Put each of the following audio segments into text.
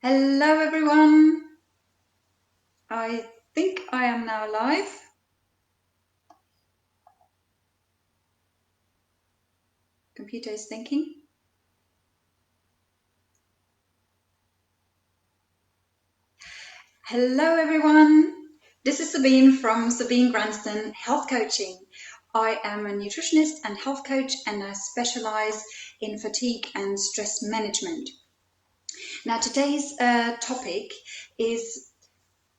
Hello everyone. I think I am now live. Computer is thinking. Hello everyone. This is Sabine from Sabine Granston Health Coaching. I am a nutritionist and health coach, and I specialize in fatigue and stress management. Now today's topic is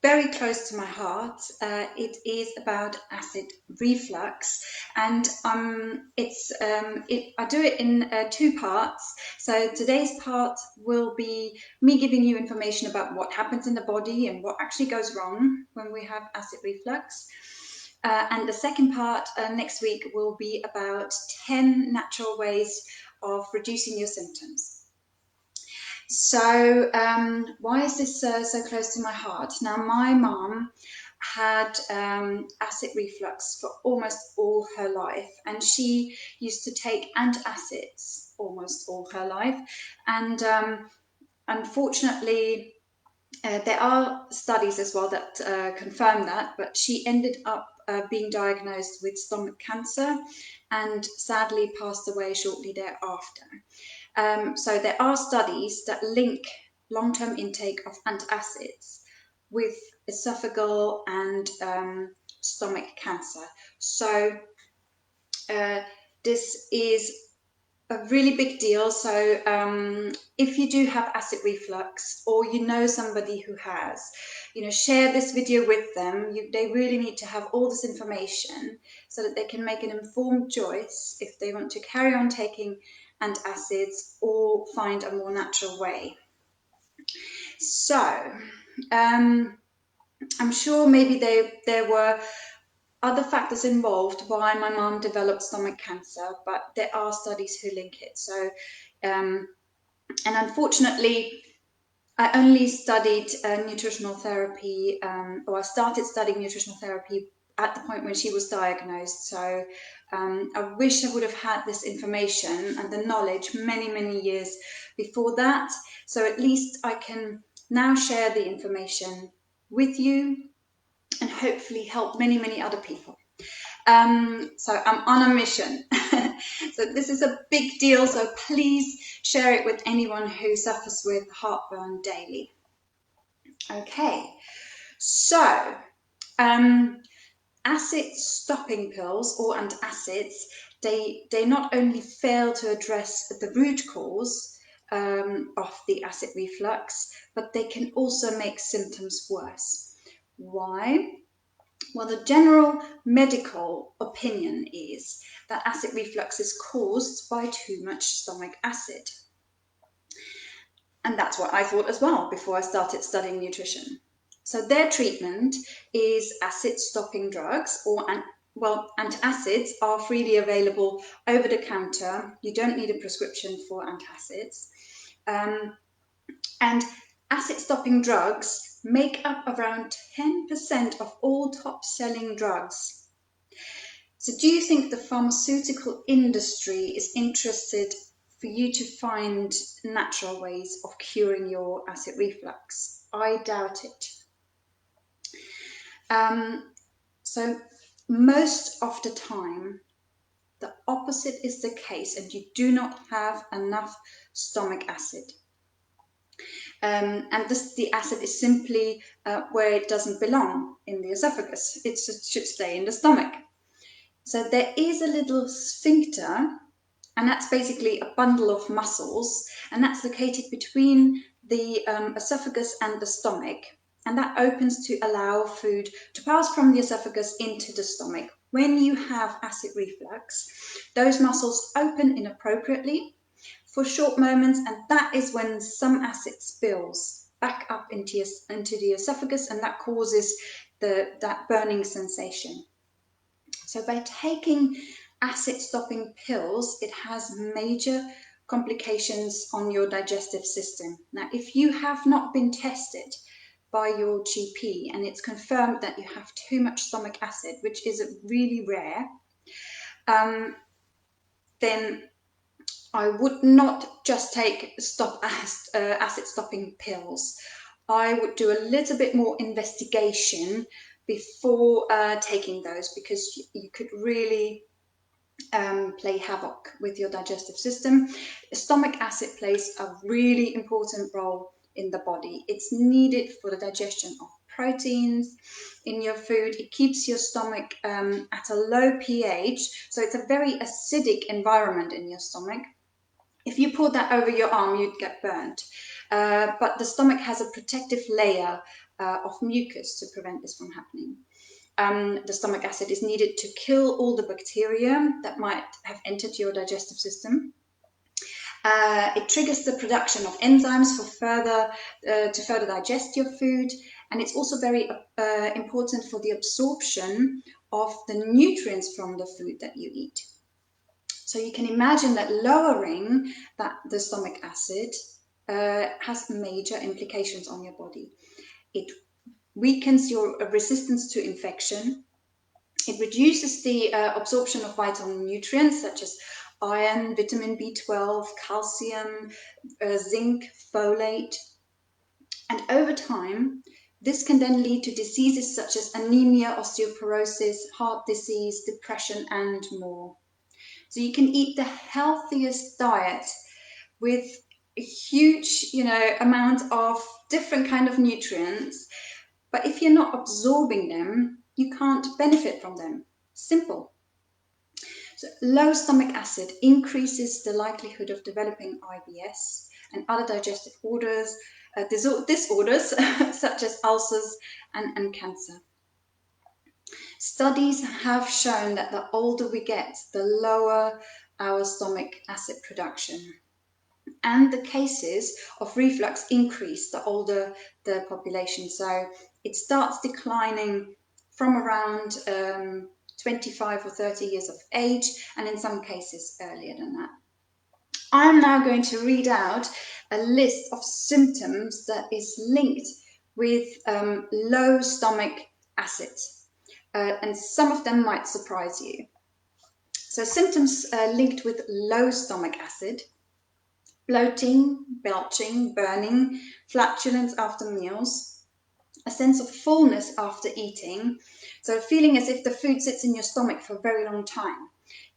very close to my heart. It is about acid reflux, and I do it in two parts. So today's part will be me giving you information about what happens in the body and what actually goes wrong when we have acid reflux. And the second part next week will be about 10 natural ways of reducing your symptoms. So why is this so close to my heart? Now, my mum had acid reflux for almost all her life, and she used to take antacids almost all her life. And unfortunately, there are studies as well that confirm that, but she ended up being diagnosed with stomach cancer and sadly passed away shortly thereafter. So there are studies that link long-term intake of antacids with esophageal and stomach cancer. So this is a really big deal. So if you do have acid reflux, or you know somebody who has, share this video with them. They really need to have all this information so that they can make an informed choice if they want to carry on taking antacids or find a more natural way. So I'm sure maybe there were other factors involved why my mom developed stomach cancer, but there are studies who link it. So, and unfortunately, I only studied nutritional therapy, or I started studying nutritional therapy at the point when she was diagnosed. So I wish I would have had this information and the knowledge many, many years before that. So at least I can now share the information with you and hopefully help many, many other people. So I'm on a mission. So this is a big deal, so please share it with anyone who suffers with heartburn daily. Okay, so acid stopping pills or antacids, they not only fail to address the root cause of the acid reflux, but they can also make symptoms worse. Why? Well, the general medical opinion is that acid reflux is caused by too much stomach acid. And that's what I thought as well before I started studying nutrition. So their treatment is acid-stopping drugs, or antacids are freely available over the counter. You don't need a prescription for antacids. And acid-stopping drugs make up around 10% of all top-selling drugs. So do you think the pharmaceutical industry is interested for you to find natural ways of curing your acid reflux? I doubt it. So most of the time, the opposite is the case, and you do not have enough stomach acid. And the acid is simply where it doesn't belong, in the esophagus. It should stay in the stomach. So there is a little sphincter, and that's basically a bundle of muscles, and that's located between the esophagus and the stomach. And that opens to allow food to pass from the esophagus into the stomach. When you have acid reflux, those muscles open inappropriately for short moments, and that is when some acid spills back up into the esophagus, and that causes that burning sensation. So by taking acid-stopping pills, it has major complications on your digestive system. Now, if you have not been tested by your GP and it's confirmed that you have too much stomach acid, which is really rare, then I would not just take acid stopping pills. I would do a little bit more investigation before taking those, because you could really play havoc with your digestive system. Stomach acid plays a really important role in the body. It's needed for the digestion of proteins in your food. It keeps your stomach at a low pH, so it's a very acidic environment in your stomach. If you poured that over your arm, you'd get burnt. But the stomach has a protective layer of mucus to prevent this from happening. The stomach acid is needed to kill all the bacteria that might have entered your digestive system. It triggers the production of enzymes for to further digest your food, and it's also very important for the absorption of the nutrients from the food that you eat. So you can imagine that lowering the stomach acid has major implications on your body. It weakens your resistance to infection. It reduces the absorption of vital nutrients such as iron, vitamin B12, calcium, zinc, folate. And over time, this can then lead to diseases such as anemia, osteoporosis, heart disease, depression, and more. So you can eat the healthiest diet with a huge, amount of different kind of nutrients, but if you're not absorbing them, you can't benefit from them. Simple. So low stomach acid increases the likelihood of developing IBS and other digestive disorders such as ulcers and cancer. Studies have shown that the older we get, the lower our stomach acid production. And the cases of reflux increase the older the population. So it starts declining from around 25 or 30 years of age, and in some cases earlier than that. I'm now going to read out a list of symptoms that is linked with low stomach acid, and some of them might surprise you. So symptoms linked with low stomach acid: bloating, belching, burning, flatulence after meals, a sense of fullness after eating, so feeling as if the food sits in your stomach for a very long time,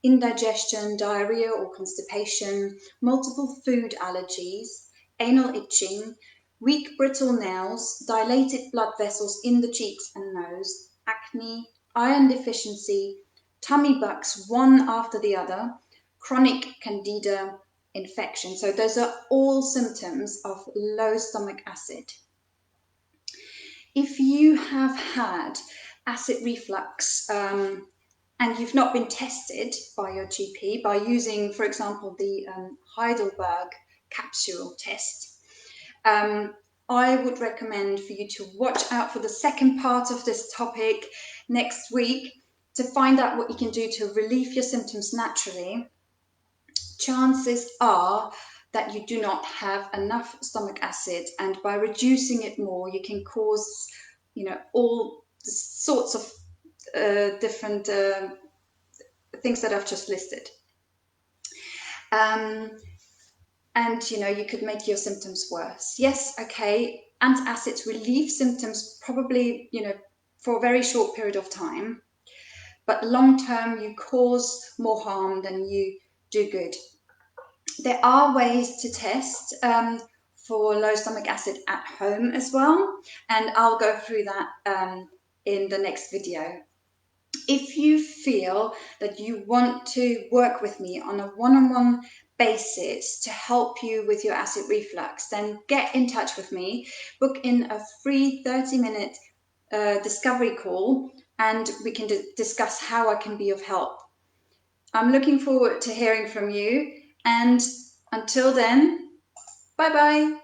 indigestion, diarrhea or constipation, multiple food allergies, anal itching, weak brittle nails, dilated blood vessels in the cheeks and nose, acne, iron deficiency, tummy bugs one after the other, chronic candida infection. So those are all symptoms of low stomach acid. If you have had acid reflux and you've not been tested by your GP by using, for example, the Heidelberg capsule test, I would recommend for you to watch out for the second part of this topic next week to find out what you can do to relieve your symptoms naturally. Chances are that you do not have enough stomach acid, and by reducing it more, you can cause, all sorts of different things that I've just listed. And, you could make your symptoms worse. Yes, okay, antacids relieve symptoms probably, for a very short period of time, but long term, you cause more harm than you do good. There are ways to test for low stomach acid at home as well, and I'll go through that in the next video. If you feel that you want to work with me on a one-on-one basis to help you with your acid reflux, then get in touch with me, book in a free 30-minute discovery call, and we can discuss how I can be of help. I'm looking forward to hearing from you, and until then, bye-bye.